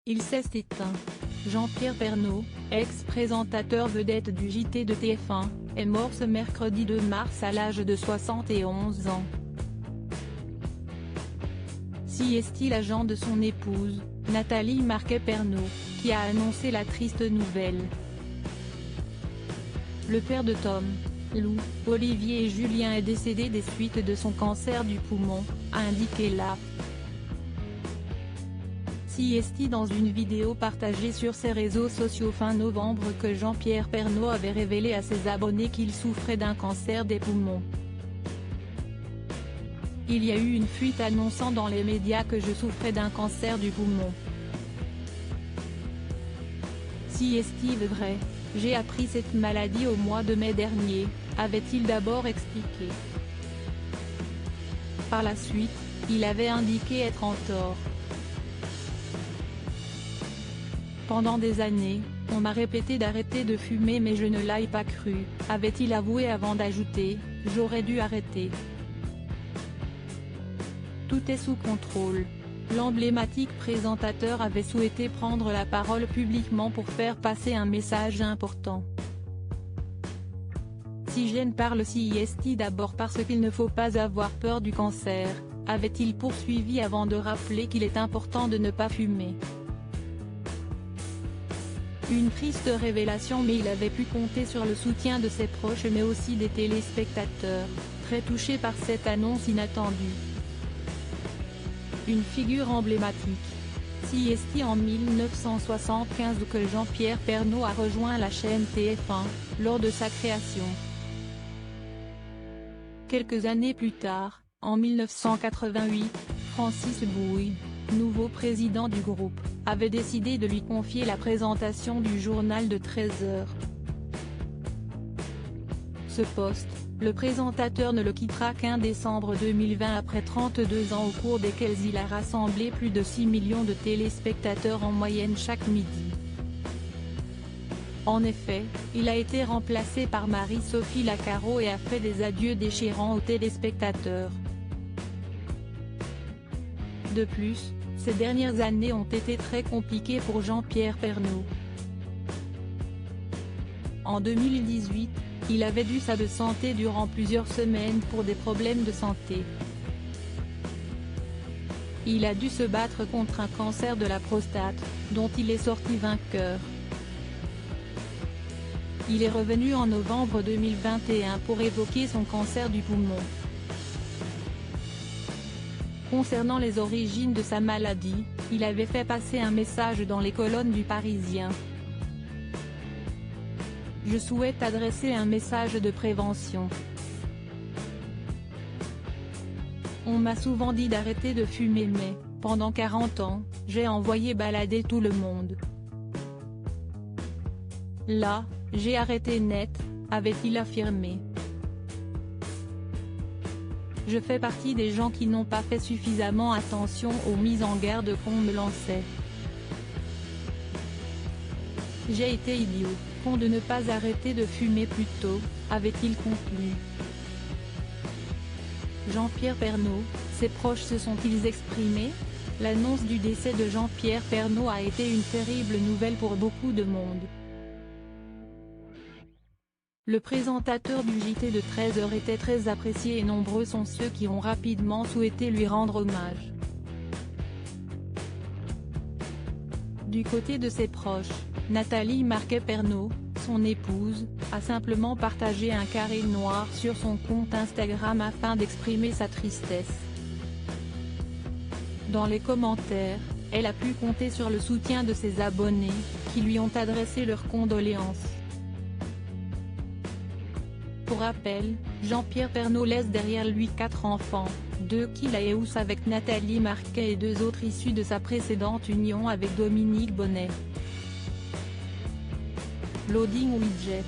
Il s'est éteint. Jean-Pierre Pernaut, ex-présentateur vedette du JT de TF1, est mort ce mercredi 2 mars à l'âge de 71 ans. Si est-il l'agent de son épouse, Nathalie Marquet-Pernaut, qui a annoncé la triste nouvelle. Le père de Tom, Lou, Olivier et Julien est décédé des suites de son cancer du poumon, a indiqué la CST dans une vidéo partagée sur ses réseaux sociaux fin novembre que Jean-Pierre Pernaut avait révélé à ses abonnés qu'il souffrait d'un cancer des poumons. Il y a eu une fuite annonçant dans les médias que je souffrais d'un cancer du poumon. Si est-il vrai, j'ai appris cette maladie au mois de mai dernier, avait-il d'abord expliqué. Par la suite, il avait indiqué être en tort. Pendant des années, on m'a répété d'arrêter de fumer mais je ne l'ai pas cru, avait-il avoué avant d'ajouter « J'aurais dû arrêter. Tout est sous contrôle ». L'emblématique présentateur avait souhaité prendre la parole publiquement pour faire passer un message important. Si je ne parle CST d'abord parce qu'il ne faut pas avoir peur du cancer, avait-il poursuivi avant de rappeler qu'il est important de ne pas fumer. Une triste révélation mais il avait pu compter sur le soutien de ses proches mais aussi des téléspectateurs, très touchés par cette annonce inattendue. Une figure emblématique. CST en 1975 que Jean-Pierre Pernaut a rejoint la chaîne TF1, lors de sa création. Quelques années plus tard, en 1988, Francis Bouille, nouveau président du groupe, avait décidé de lui confier la présentation du journal de 13h. Ce poste, le présentateur ne le quittera qu'en décembre 2020 après 32 ans au cours desquels il a rassemblé plus de 6 millions de téléspectateurs en moyenne chaque midi. En effet, il a été remplacé par Marie-Sophie Lacaro et a fait des adieux déchirants aux téléspectateurs. De plus, ces dernières années ont été très compliquées pour Jean-Pierre Pernaut. En 2018, il avait dû de santé durant plusieurs semaines pour des problèmes de santé. Il a dû se battre contre un cancer de la prostate, dont il est sorti vainqueur. Il est revenu en novembre 2021 pour évoquer son cancer du poumon. Concernant les origines de sa maladie, il avait fait passer un message dans les colonnes du Parisien. Je souhaite adresser un message de prévention. On m'a souvent dit d'arrêter de fumer mais, pendant 40 ans, j'ai envoyé balader tout le monde. Là, j'ai arrêté net, avait-il affirmé. Je fais partie des gens qui n'ont pas fait suffisamment attention aux mises en garde qu'on me lançait. J'ai été idiot, con de ne pas arrêter de fumer plus tôt, avait-il conclu. Jean-Pierre Pernaut, ses proches se sont-ils exprimés? L'annonce du décès de Jean-Pierre Pernaut a été une terrible nouvelle pour beaucoup de monde. Le présentateur du JT de 13h était très apprécié et nombreux sont ceux qui ont rapidement souhaité lui rendre hommage. Du côté de ses proches, Nathalie Marquet-Pernaut, son épouse, a simplement partagé un carré noir sur son compte Instagram afin d'exprimer sa tristesse. Dans les commentaires, elle a pu compter sur le soutien de ses abonnés, qui lui ont adressé leurs condoléances. Pour rappel, Jean-Pierre Pernaut laisse derrière lui 4 enfants, 2 qu'il a eus avec Nathalie Marquet et 2 autres issus de sa précédente union avec Dominique Bonnet. Loading Widget.